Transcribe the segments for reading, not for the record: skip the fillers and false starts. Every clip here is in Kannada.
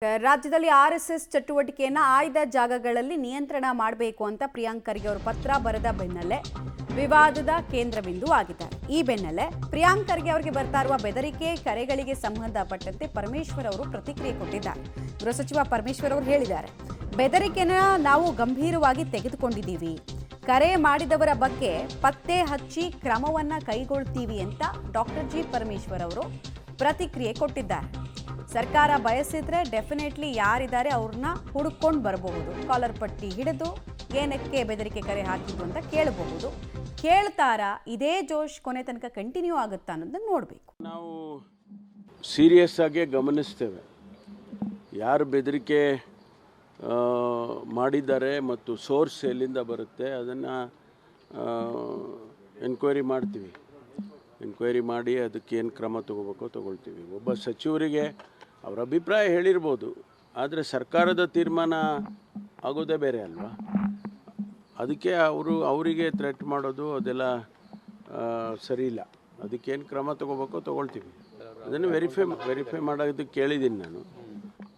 ರಾಜ್ಯದಲ್ಲಿ ಆರ್ಎಸ್ಎಸ್ ಚಟುವಟಿಕೆಯನ್ನು ಆಯ್ದ ಜಾಗಗಳಲ್ಲಿ ನಿಯಂತ್ರಣ ಮಾಡಬೇಕು ಅಂತ ಪ್ರಿಯಾಂಕ್ ಖರ್ಗೆ ಅವರು ಪತ್ರ ಬರೆದ ಬೆನ್ನಲ್ಲೇ ವಿವಾದದ ಕೇಂದ್ರಬಿಂದು ಆಗಿದ್ದಾರೆ. ಈ ಬೆನ್ನಲ್ಲೇ ಪ್ರಿಯಾಂಕ್ ಖರ್ಗೆ ಅವರಿಗೆ ಬರ್ತಾ ಇರುವ ಬೆದರಿಕೆ ಕರೆಗಳಿಗೆ ಸಂಬಂಧಪಟ್ಟಂತೆ ಪರಮೇಶ್ವರ್ ಅವರು ಪ್ರತಿಕ್ರಿಯೆ ಕೊಟ್ಟಿದ್ದಾರೆ. ಗೃಹ ಸಚಿವ ಪರಮೇಶ್ವರ್ ಅವರು ಹೇಳಿದ್ದಾರೆ, ಬೆದರಿಕೆನ ನಾವು ಗಂಭೀರವಾಗಿ ತೆಗೆದುಕೊಂಡಿದ್ದೀವಿ, ಕರೆ ಮಾಡಿದವರ ಬಗ್ಗೆ ಪತ್ತೆ ಹಚ್ಚಿ ಕ್ರಮವನ್ನ ಕೈಗೊಳ್ತೀವಿ ಅಂತ ಡಾಕ್ಟರ್ ಜಿ ಪರಮೇಶ್ವರ್ ಅವರು ಪ್ರತಿಕ್ರಿಯೆ ಕೊಟ್ಟಿದ್ದಾರೆ. ಸರ್ಕಾರ ಬಯಸಿದ್ರೆ ಡೆಫಿನೆಟ್ಲಿ ಯಾರಿದ್ದಾರೆ ಅವ್ರನ್ನ ಹುಡುಕೊಂಡು ಬರಬಹುದು, ಕಾಲರ್ ಪಟ್ಟಿ ಹಿಡಿದು ಏನಕ್ಕೆ ಬೆದರಿಕೆ ಕರೆ ಹಾಕಿದ್ದು ಅಂತ ಕೇಳಬಹುದು. ಕೇಳ್ತಾರಾ ಇದೇ ಜೋಶ್ ಕೊನೆ ತನಕ ಕಂಟಿನ್ಯೂ ಆಗುತ್ತಾ ಅನ್ನೋದನ್ನ ನೋಡಬೇಕು. ನಾವು ಸೀರಿಯಸ್ ಆಗಿ ಗಮನಿಸ್ತೇವೆ ಯಾರು ಬೆದರಿಕೆ ಮಾಡಿದ್ದಾರೆ ಮತ್ತು ಸೋರ್ಸ್ ಎಲ್ಲಿಂದ ಬರುತ್ತೆ ಅದನ್ನು ಎನ್ಕ್ವೈರಿ ಮಾಡ್ತೀವಿ. ಎನ್ಕ್ವೈರಿ ಮಾಡಿ ಅದಕ್ಕೆ ಏನು ಕ್ರಮ ತಗೋಬೇಕೋ ತಗೊಳ್ತೀವಿ. ಒಬ್ಬ ಸಚಿವರಿಗೆ ಅವರ ಅಭಿಪ್ರಾಯ ಹೇಳಿರ್ಬೋದು, ಆದರೆ ಸರ್ಕಾರದ ತೀರ್ಮಾನ ಆಗೋದೇ ಬೇರೆ ಅಲ್ವಾ. ಅದಕ್ಕೆ ಅವರಿಗೆ ಥ್ರೆಟ್ ಮಾಡೋದು ಅದೆಲ್ಲ ಸರಿ ಇಲ್ಲ. ಅದಕ್ಕೇನು ಕ್ರಮ ತಗೋಬೇಕೋ ತಗೊಳ್ತೀವಿ. ಅದನ್ನು ವೆರಿಫೈ ಮಾಡೋದಕ್ಕೆ ಕೇಳಿದ್ದೀನಿ ನಾನು.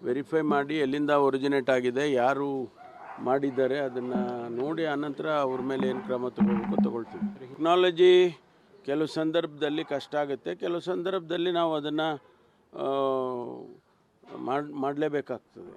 ವೆರಿಫೈ ಮಾಡಿ ಎಲ್ಲಿಂದ ಒರಿಜಿನೇಟ್ ಆಗಿದೆ, ಯಾರು ಮಾಡಿದ್ದಾರೆ ಅದನ್ನು ನೋಡಿ ಆನಂತರ ಅವ್ರ ಮೇಲೆ ಏನು ಕ್ರಮ ತಗೋಬೇಕೋ ತಗೊಳ್ತೀವಿ. ಟೆಕ್ನಾಲಜಿ ಕೆಲವು ಸಂದರ್ಭದಲ್ಲಿ ಕಷ್ಟ ಆಗುತ್ತೆ, ಕೆಲವು ಸಂದರ್ಭದಲ್ಲಿ ನಾವು ಅದನ್ನು ಮಾಡಲೇಬೇಕಾಗ್ತದೆ.